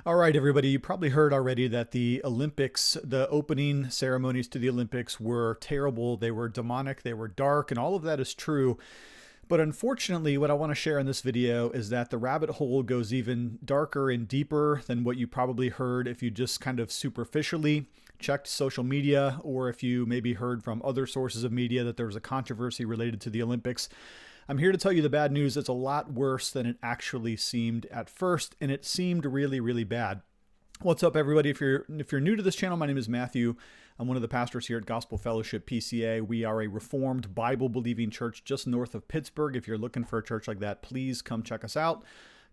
All right, everybody, you probably heard already that the Olympics, the opening ceremonies to the Olympics were terrible. They were demonic, they were dark, and all of that is true. But unfortunately, what I want to share in this video is that the rabbit hole goes even darker and deeper than what you probably heard if you just kind of superficially checked social media, or if you maybe heard from other sources of media that there was a controversy related to the Olympics. I'm here to tell you the bad news. It's a lot worse than it actually seemed at first, and it seemed really, really bad. What's up, everybody? If you're new to this channel, my name is Matthew. I'm one of the pastors here at Gospel Fellowship PCA. We are a Reformed Bible-believing church just north of Pittsburgh. If you're looking for a church like that, please come check us out.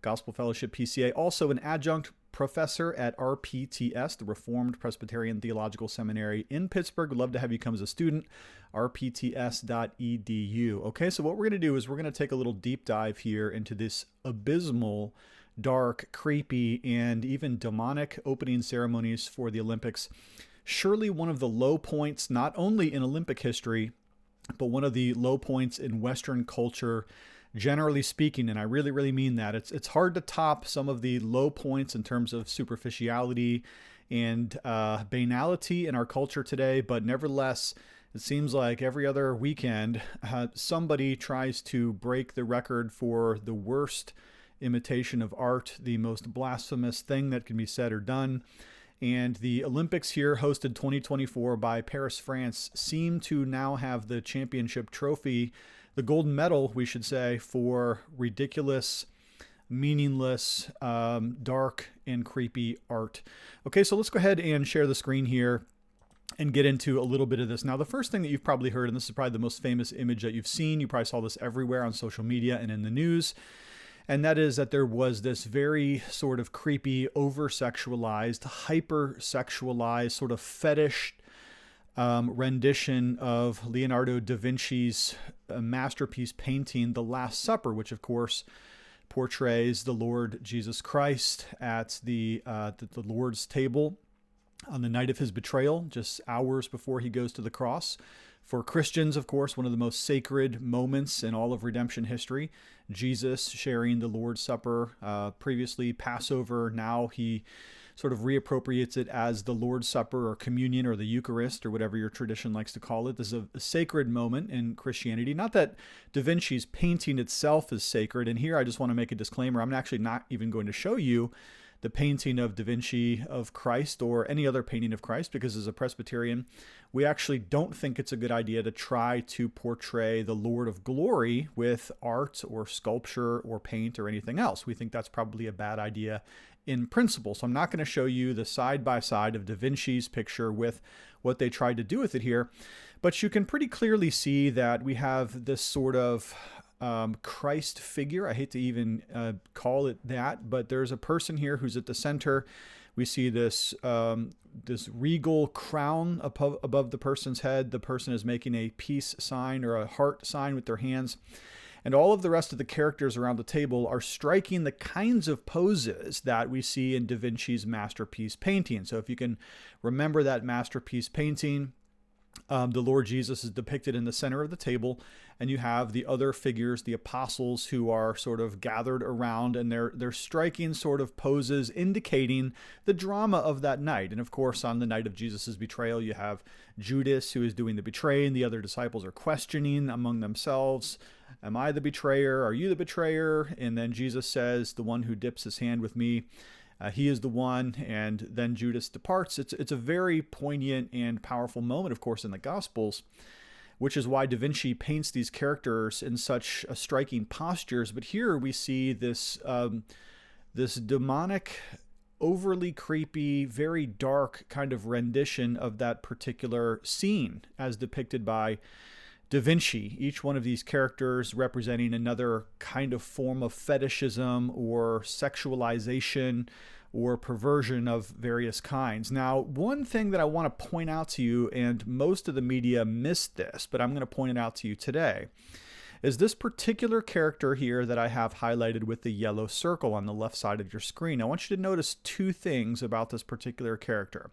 Gospel Fellowship PCA, also an adjunct professor at RPTS, the Reformed Presbyterian Theological Seminary in Pittsburgh. Would love to have you come as a student, rpts.edu. Okay, so what we're going to do is we're going to take a little deep dive here into this abysmal, dark, creepy, and even demonic opening ceremonies for the Olympics. Surely one of the low points, not only in Olympic history, but one of the low points in Western culture, generally speaking, and I really, really mean that. It's hard to top some of the low points in terms of superficiality and banality in our culture today, but nevertheless, it seems like every other weekend, somebody tries to break the record for the worst imitation of art, the most blasphemous thing that can be said or done. And the Olympics here, hosted 2024 by Paris, France, seem to now have the championship trophy, the golden medal, we should say, for ridiculous, meaningless, dark, and creepy art. Okay, so let's go ahead and share the screen here and get into a little bit of this. Now, the first thing that you've probably heard, and this is probably the most famous image that you've seen, you probably saw this everywhere on social media and in the news, and that is that there was this very sort of creepy, over-sexualized, hyper-sexualized, sort of fetish rendition of Leonardo da Vinci's masterpiece painting, The Last Supper, which of course portrays the Lord Jesus Christ at the Lord's table on the night of his betrayal, just hours before he goes to the cross. For Christians, of course, one of the most sacred moments in all of redemption history. Jesus sharing the Lord's Supper, previously Passover, now he sort of reappropriates it as the Lord's Supper or communion or the Eucharist or whatever your tradition likes to call it. This is a sacred moment in Christianity. Not that Da Vinci's painting itself is sacred, and here I just want to make a disclaimer. I'm actually not even going to show you the painting of Da Vinci of Christ or any other painting of Christ, because as a Presbyterian, we actually don't think it's a good idea to try to portray the Lord of glory with art or sculpture or paint or anything else. We think that's probably a bad idea in principle. So I'm not going to show you the side-by-side of Da Vinci's picture with what they tried to do with it here, but you can pretty clearly see that we have this sort of Christ figure. I hate to even call it that, but there's a person here who's at the center. We see this this regal crown above the person's head. The person is making a peace sign or a heart sign with their hands. And all of the rest of the characters around the table are striking the kinds of poses that we see in Da Vinci's masterpiece painting. So if you can remember that masterpiece painting, the Lord Jesus is depicted in the center of the table, and you have the other figures, the apostles, who are sort of gathered around, and they're striking sort of poses indicating the drama of that night. And of course, on the night of Jesus's betrayal, you have Judas, who is doing the betraying. The other disciples are questioning among themselves, "Am I the betrayer? Are you the betrayer?" And then Jesus says, "The one who dips his hand with me, he is the one," and then Judas departs. It's a very poignant and powerful moment, of course, in the Gospels, which is why Da Vinci paints these characters in such striking postures. But here we see this this demonic, overly creepy, very dark kind of rendition of that particular scene as depicted by Da Vinci. Each one of these characters representing another kind of form of fetishism or sexualization or perversion of various kinds. Now, one thing that I want to point out to you, and most of the media missed this, but I'm going to point it out to you today, is this particular character here that I have highlighted with the yellow circle on the left side of your screen. I want you to notice two things about this particular character.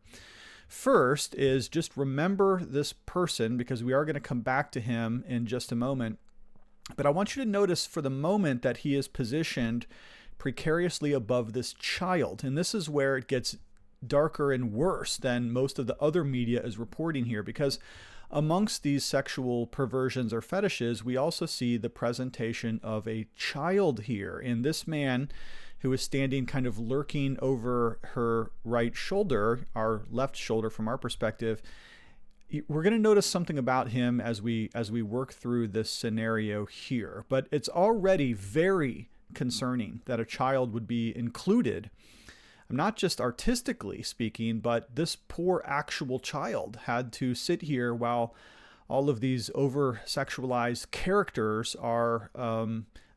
First is just remember this person, because we are going to come back to him in just a moment. But I want you to notice for the moment that he is positioned precariously above this child. And this is where it gets darker and worse than most of the other media is reporting here, because amongst these sexual perversions or fetishes, we also see the presentation of a child here. And this man, who is standing kind of lurking over her right shoulder, our left shoulder from our perspective, we're going to notice something about him as we work through this scenario here. But it's already very concerning that a child would be included, not just artistically speaking, but this poor actual child had to sit here while all of these over-sexualized characters are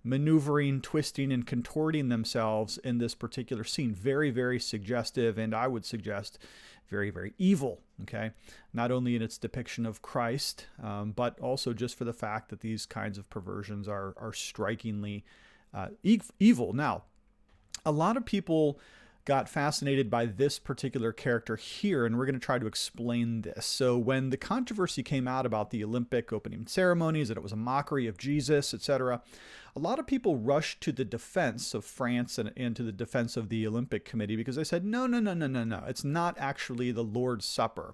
maneuvering, twisting, and contorting themselves in this particular scene. Very, very suggestive, and I would suggest very, very evil, okay? Not only in its depiction of Christ, but also just for the fact that these kinds of perversions are strikingly evil. Now, a lot of people got fascinated by this particular character here, and we're going to try to explain this. So when the controversy came out about the Olympic opening ceremonies, that it was a mockery of Jesus, etc., a lot of people rushed to the defense of France and to the defense of the Olympic Committee, because they said, no, it's not actually the Lord's Supper.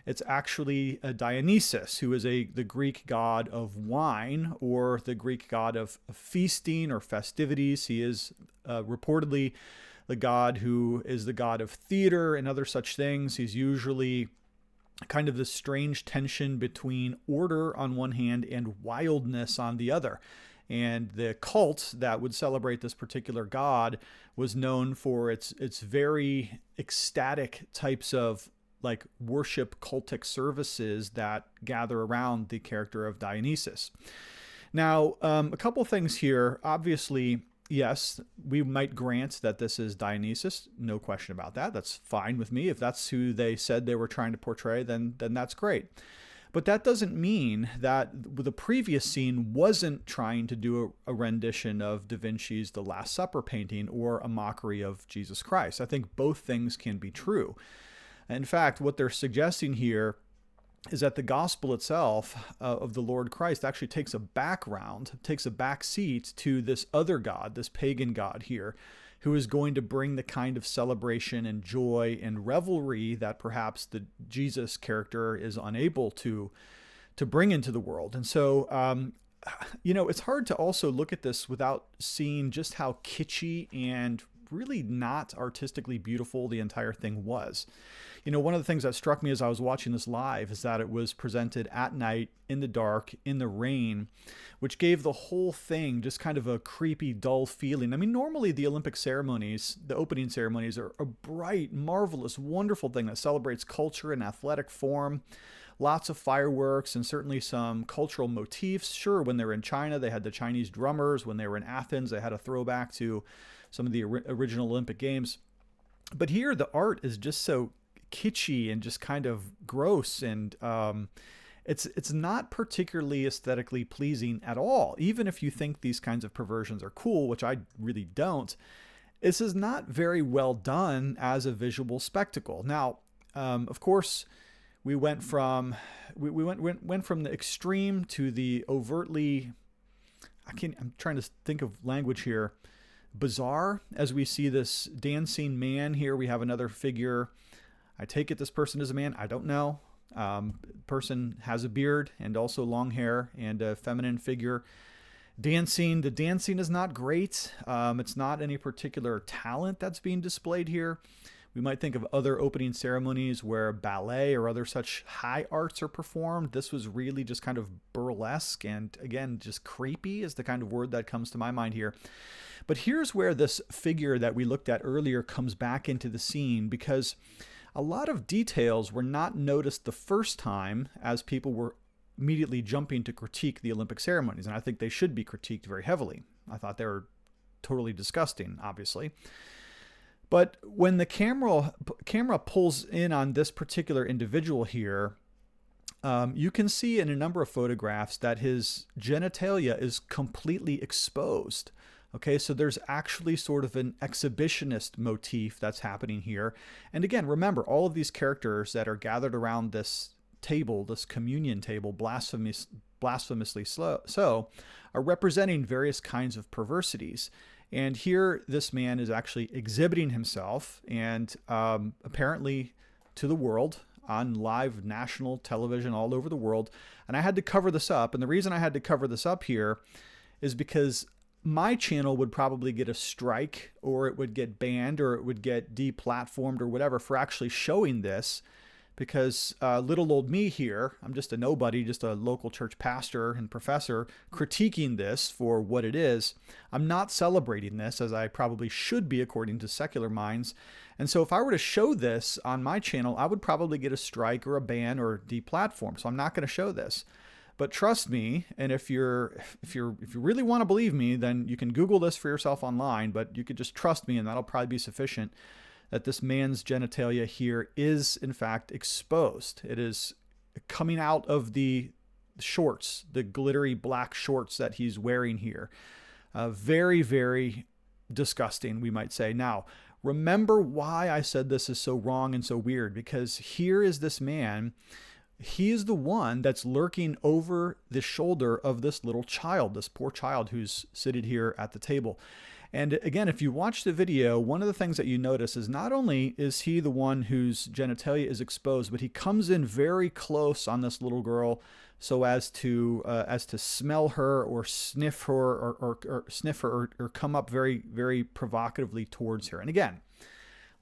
It's actually Dionysus, who is the Greek god of wine, or the Greek god of feasting or festivities. He is reportedly the god who is the god of theater and other such things. He's usually kind of this strange tension between order on one hand and wildness on the other. And the cult that would celebrate this particular god was known for its very ecstatic types of like worship cultic services that gather around the character of Dionysus. Now, a couple things here. Obviously, yes, we might grant that this is Dionysus. No question about that. That's fine with me. If that's who they said they were trying to portray, then that's great. But that doesn't mean that the previous scene wasn't trying to do a rendition of Da Vinci's The Last Supper painting or a mockery of Jesus Christ. I think both things can be true. In fact, what they're suggesting here is that the gospel itself of the Lord Christ actually takes a back seat to this other god, this pagan god here, who is going to bring the kind of celebration and joy and revelry that perhaps the Jesus character is unable to bring into the world. And so, it's hard to also look at this without seeing just how kitschy and really not artistically beautiful the entire thing was. One of the things that struck me as I was watching this live is that it was presented at night, in the dark, in the rain, which gave the whole thing just kind of a creepy, dull feeling. I mean, normally the Olympic ceremonies, the opening ceremonies, are a bright, marvelous, wonderful thing that celebrates culture and athletic form. Lots of fireworks and certainly some cultural motifs. Sure, when they were in China, they had the Chinese drummers. When they were in Athens, they had a throwback to some of the original Olympic Games. But here, the art is just so kitschy and just kind of gross, and it's not particularly aesthetically pleasing at all. Even if you think these kinds of perversions are cool, which I really don't, this is not very well done as a visual spectacle. Now, of course, we went from the extreme to the overtly, I'm trying to think of language here, bizarre, as we see this dancing man here. We have another figure. I take it this person is a man. I don't know. Person has a beard and also long hair and a feminine figure dancing. The dancing is not great. It's not any particular talent that's being displayed here. We might think of other opening ceremonies where ballet or other such high arts are performed. This was really just kind of burlesque and, again, just creepy is the kind of word that comes to my mind here. But here's where this figure that we looked at earlier comes back into the scene, because a lot of details were not noticed the first time as people were immediately jumping to critique the Olympic ceremonies, and I think they should be critiqued very heavily. I thought they were totally disgusting, obviously. But when the camera pulls in on this particular individual here, you can see in a number of photographs that his genitalia is completely exposed. Okay, so there's actually sort of an exhibitionist motif that's happening here. And again, remember, all of these characters that are gathered around this table, this communion table, blasphemously so, are representing various kinds of perversities. And here this man is actually exhibiting himself, and apparently to the world on live national television all over the world. And I had to cover this up. And the reason I had to cover this up here is because my channel would probably get a strike, or it would get banned, or it would get deplatformed or whatever for actually showing this. Because little old me here, I'm just a nobody, just a local church pastor and professor critiquing this for what it is. I'm not celebrating this, as I probably should be according to secular minds. And so if I were to show this on my channel, I would probably get a strike or a ban or deplatform. So I'm not going to show this. But trust me, and if you really want to believe me, then you can Google this for yourself online, but you could just trust me, and that'll probably be sufficient, that this man's genitalia here is in fact exposed. It is coming out of the shorts, the glittery black shorts that he's wearing here. Very, very disgusting, we might say. Now, remember why I said this is so wrong and so weird, because here is this man. He is the one that's lurking over the shoulder of this little child, this poor child who's seated here at the table. And again, if you watch the video, one of the things that you notice is not only is he the one whose genitalia is exposed, but he comes in very close on this little girl so as to smell her or sniff her or come up very, very provocatively towards her. And again,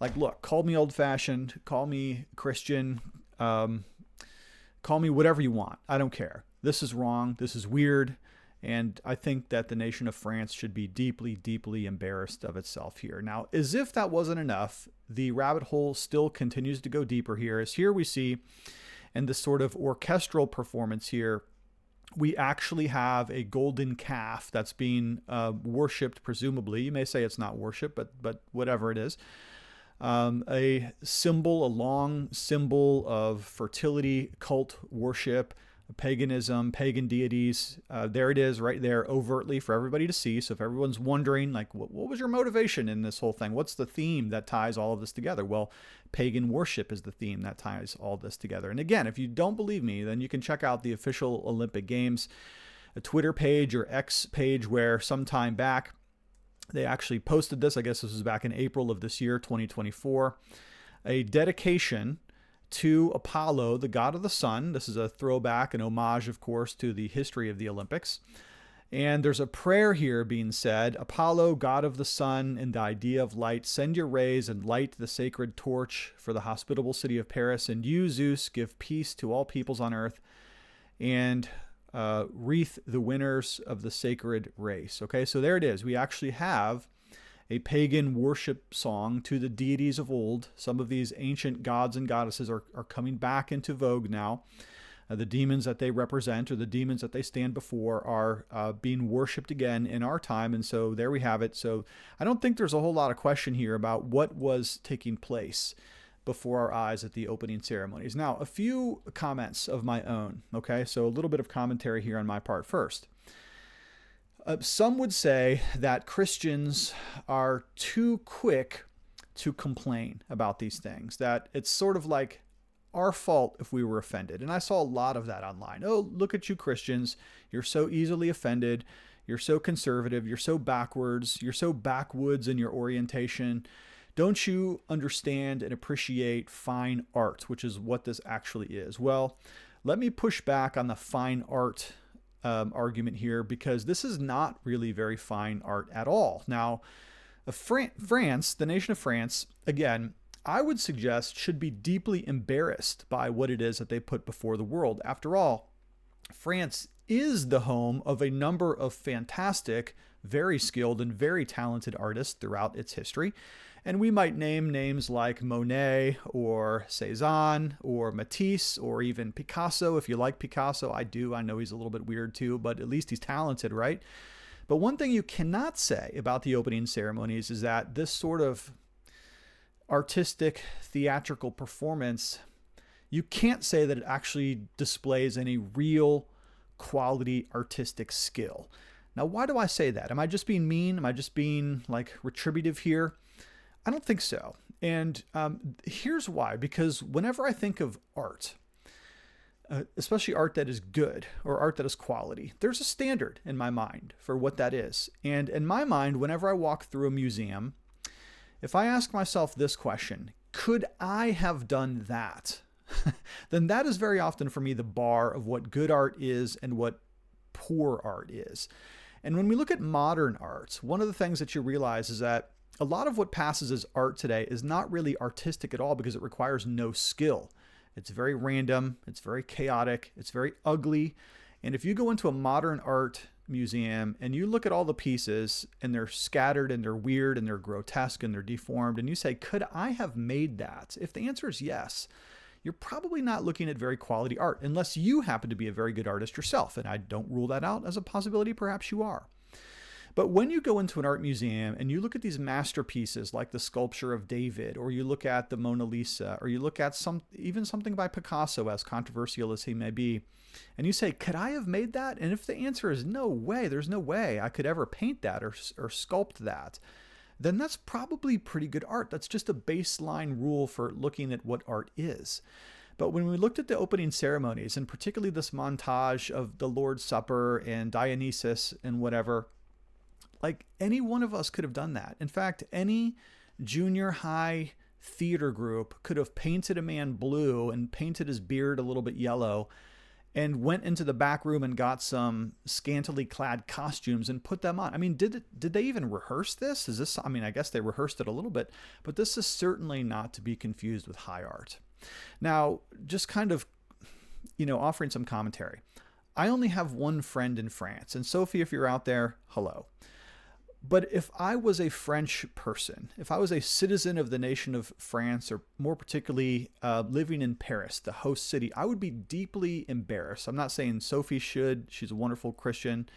like, look, call me old-fashioned, call me Christian, call me whatever you want. I don't care. This is wrong. This is weird. And I think that the nation of France should be deeply, deeply embarrassed of itself here. Now, as if that wasn't enough, the rabbit hole still continues to go deeper here. As here we see in this sort of orchestral performance here, we actually have a golden calf that's being worshipped, presumably. You may say it's not worship, but whatever it is. A symbol, a long symbol of fertility, cult worship, paganism, pagan deities. There it is right there overtly for everybody to see. So if everyone's wondering, like, what was your motivation in this whole thing? What's the theme that ties all of this together? Well, pagan worship is the theme that ties all this together. And again, if you don't believe me, then you can check out the official Olympic Games, a Twitter page or X page, where sometime back they actually posted this. I guess this was back in April of this year, 2024, a dedication to Apollo, the god of the sun. This is a throwback, an homage, of course, to the history of the Olympics. And there's a prayer here being said: Apollo, god of the sun and the idea of light, send your rays and light the sacred torch for the hospitable city of Paris. And you, Zeus, give peace to all peoples on earth, and wreath the winners of the sacred race. Okay, so there it is. We actually have a pagan worship song to the deities of old. Some of these ancient gods and goddesses are coming back into vogue now. The demons that they represent, or the demons that they stand before, are being worshipped again in our time. And so there we have it. So I don't think there's a whole lot of question here about what was taking place before our eyes at the opening ceremonies. Now, a few comments of my own. Okay, so a little bit of commentary here on my part first. Some would say that Christians are too quick to complain about these things, that it's sort of like our fault if we were offended. And I saw a lot of that online. Oh, look at you Christians. You're so easily offended. You're so conservative. You're so backwards. You're so backwoods in your orientation. Don't you understand and appreciate fine art, which is what this actually is? Well, let me push back on the fine art argument here, because this is not really very fine art at all. Now, France, the nation of France, again, I would suggest should be deeply embarrassed by what it is that they put before the world. After all, France is the home of a number of fantastic, very skilled, and very talented artists throughout its history. And we might name names like Monet or Cézanne or Matisse or even Picasso. If you like Picasso, I do. I know he's a little bit weird too, but at least he's talented, right? But one thing you cannot say about the opening ceremonies is that this sort of artistic, theatrical performance, you can't say that it actually displays any real quality artistic skill. Now, why do I say that? Am I just being mean? Am I just being like retributive here? I don't think so. And here's why. Because whenever I think of art, especially art that is good or art that is quality. There's a standard in my mind for what that is. And in my mind, whenever I walk through a museum, if I ask myself this question, could I have done that? Then that is very often for me the bar of what good art is and what poor art is. And when we look at modern art, one of the things that you realize is that a lot of what passes as art today is not really artistic at all because it requires no skill. It's very random, it's very chaotic, it's very ugly. And if you go into a modern art museum and you look at all the pieces and they're scattered and they're weird and they're grotesque and they're deformed and you say, could I have made that? If the answer is yes, you're probably not looking at very quality art unless you happen to be a very good artist yourself. And I don't rule that out as a possibility. Perhaps you are. But when you go into an art museum and you look at these masterpieces like the sculpture of David, or you look at the Mona Lisa, or you look at even something by Picasso, as controversial as he may be, and you say, could I have made that? And if the answer is no way, there's no way I could ever paint that or sculpt that, then that's probably pretty good art. That's just a baseline rule for looking at what art is. But when we looked at the opening ceremonies, and particularly this montage of the Lord's Supper and Dionysus and whatever, like any one of us could have done that. In fact, any junior high theater group could have painted a man blue and painted his beard a little bit yellow and went into the back room and got some scantily clad costumes and put them on. I mean, did they even rehearse this? I mean, I guess they rehearsed it a little bit, but this is certainly not to be confused with high art. Now, just kind of, offering some commentary. I only have one friend in France, and Sophie, if you're out there, hello. But if I was a French person, if I was a citizen of the nation of France, or more particularly living in Paris, the host city, I would be deeply embarrassed. I'm not saying Sophie should. She's a wonderful Christian.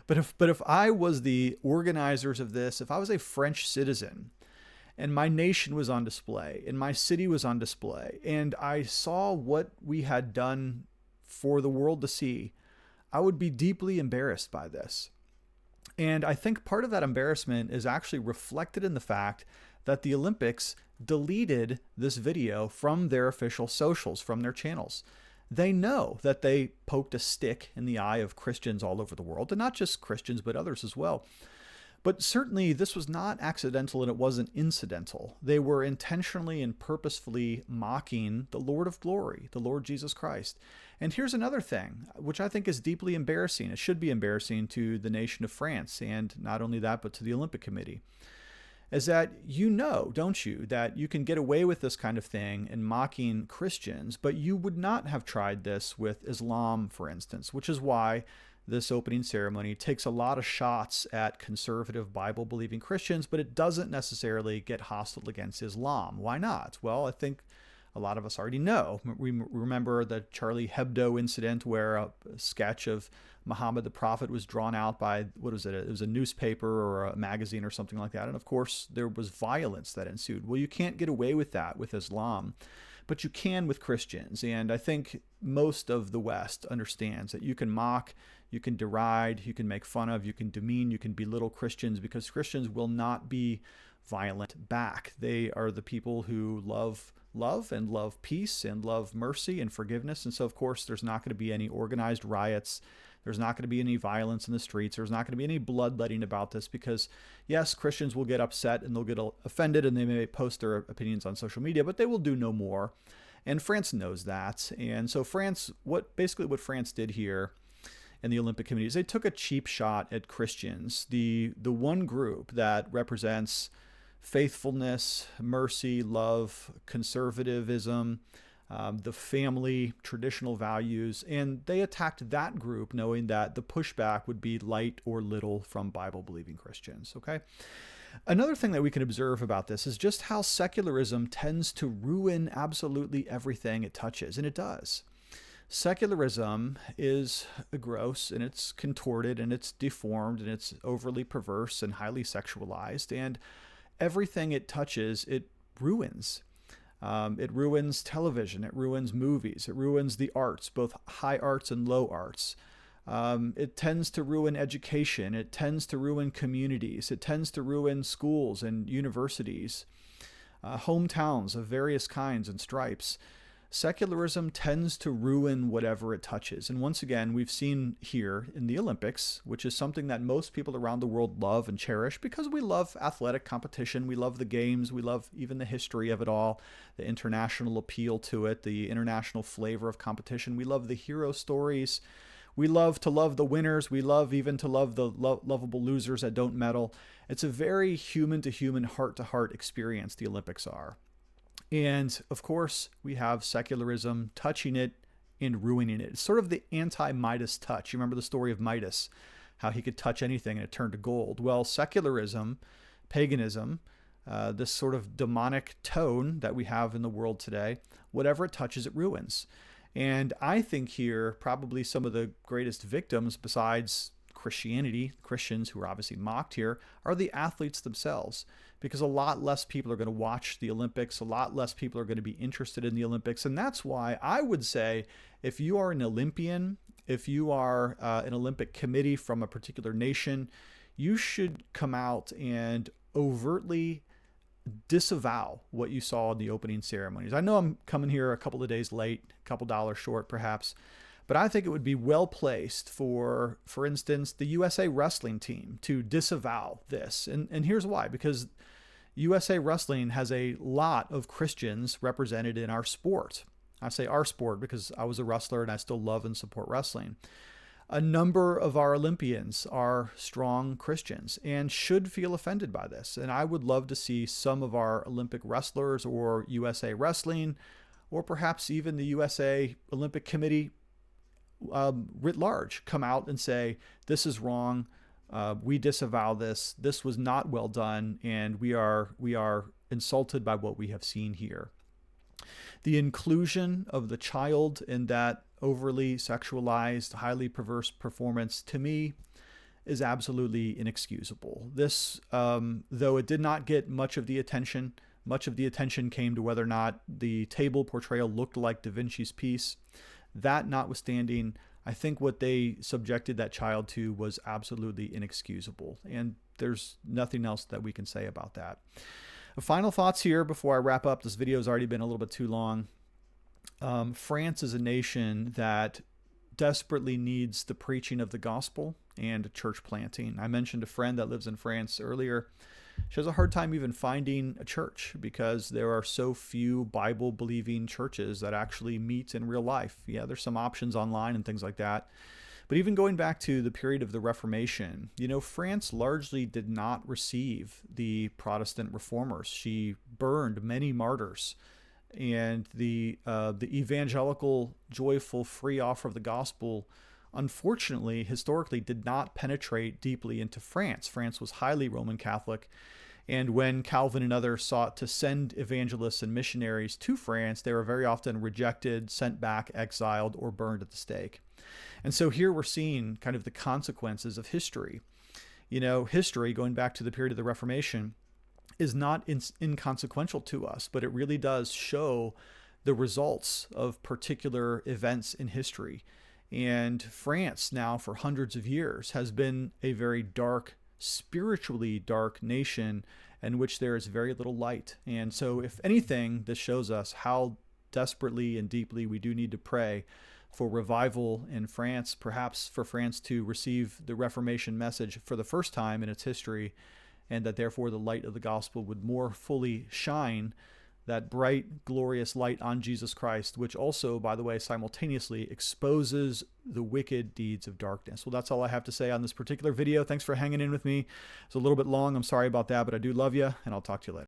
But if I was the organizers of this, if I was a French citizen and my nation was on display and my city was on display and I saw what we had done for the world to see, I would be deeply embarrassed by this. And I think part of that embarrassment is actually reflected in the fact that the Olympics deleted this video from their official socials, from their channels. They know that they poked a stick in the eye of Christians all over the world, and not just Christians, but others as well. But certainly this was not accidental and it wasn't incidental. They were intentionally and purposefully mocking the Lord of glory, the Lord Jesus Christ. And here's another thing, which I think is deeply embarrassing. It should be embarrassing to the nation of France, and not only that, but to the Olympic Committee, is that don't you, that you can get away with this kind of thing in mocking Christians, but you would not have tried this with Islam, for instance, which is why this opening ceremony takes a lot of shots at conservative Bible-believing Christians, but it doesn't necessarily get hostile against Islam. Why not? Well, I think a lot of us already know. We remember the Charlie Hebdo incident where a sketch of Muhammad the Prophet was drawn out by, what was it? It was a newspaper or a magazine or something like that. And of course, there was violence that ensued. Well, you can't get away with that with Islam, but you can with Christians. And I think most of the West understands that you can mock, you can deride, you can make fun of, you can demean, you can belittle Christians, because Christians will not be violent back. They are the people who love and love peace and love mercy and forgiveness. And so, of course, there's not going to be any organized riots. There's not going to be any violence in the streets. There's not going to be any bloodletting about this because, yes, Christians will get upset and they'll get offended and they may post their opinions on social media, but they will do no more. And France knows that. And so France, what France did here in the Olympic Committee is they took a cheap shot at Christians, the one group that represents faithfulness, mercy, love, conservatism, the family, traditional values, and they attacked that group knowing that the pushback would be light or little from Bible-believing Christians, okay? Another thing that we can observe about this is just how secularism tends to ruin absolutely everything it touches, and it does. Secularism is gross, and it's contorted, and it's deformed, and it's overly perverse and highly sexualized, and everything it touches, it ruins. It ruins television. It ruins movies. It ruins the arts, both high arts and low arts. It tends to ruin education. It tends to ruin communities. It tends to ruin schools and universities, hometowns of various kinds and stripes. secularism tends to ruin whatever it touches. And once again, we've seen here in the Olympics, which is something that most people around the world love and cherish because we love athletic competition, we love the games, we love even the history of it all, the international appeal to it, the international flavor of competition. We love the hero stories. We love to love the winners. We love even to love the lovable losers that don't medal. It's a very human-to-human, heart-to-heart experience, the Olympics are. And of course, we have secularism touching it and ruining it. It's sort of the anti-Midas touch. You remember the story of Midas, how he could touch anything and it turned to gold. Well, secularism, paganism, this sort of demonic tone that we have in the world today, whatever it touches, it ruins. And I think here, probably some of the greatest victims besides Christianity, Christians who are obviously mocked here, are the athletes themselves, because a lot less people are going to watch the Olympics, a lot less people are going to be interested in the Olympics. And that's why I would say if you are an Olympian, if you are an Olympic committee from a particular nation, you should come out and overtly disavow what you saw in the opening ceremonies. I know I'm coming here a couple of days late, a couple dollars short perhaps, but I think it would be well placed for instance, the USA wrestling team to disavow this. And here's why. Because USA wrestling has a lot of Christians represented in our sport. I say our sport because I was a wrestler and I still love and support wrestling. A number of our Olympians are strong Christians and should feel offended by this. And I would love to see some of our Olympic wrestlers or USA wrestling, or perhaps even the USA Olympic Committee writ large, come out and say, this is wrong. We disavow this. This was not well done. And we are insulted by what we have seen here. The inclusion of the child in that overly sexualized, highly perverse performance, to me, is absolutely inexcusable. This, though it did not get much of the attention came to whether or not the table portrayal looked like Da Vinci's piece. That notwithstanding, I think what they subjected that child to was absolutely inexcusable. And there's nothing else that we can say about that. Final thoughts here before I wrap up. This video has already been a little bit too long. France is a nation that desperately needs the preaching of the gospel and church planting. I mentioned a friend that lives in France earlier. She has a hard time even finding a church because there are so few Bible-believing churches that actually meet in real life. Yeah, there's some options online and things like that. But even going back to the period of the Reformation, France largely did not receive the Protestant reformers. She burned many martyrs. And the evangelical, joyful, free offer of the gospel, unfortunately, historically, did not penetrate deeply into France. France was highly Roman Catholic. And when Calvin and others sought to send evangelists and missionaries to France, they were very often rejected, sent back, exiled, or burned at the stake. And so here we're seeing kind of the consequences of history. History, going back to the period of the Reformation, is not inconsequential to us, but it really does show the results of particular events in history. And France now for hundreds of years has been a very dark, spiritually dark nation in which there is very little light. And so if anything, this shows us how desperately and deeply we do need to pray for revival in France, perhaps for France to receive the Reformation message for the first time in its history, and that therefore the light of the gospel would more fully shine, that bright, glorious light on Jesus Christ, which also, by the way, simultaneously exposes the wicked deeds of darkness. Well, that's all I have to say on this particular video. Thanks for hanging in with me. It's a little bit long. I'm sorry about that, but I do love you, and I'll talk to you later.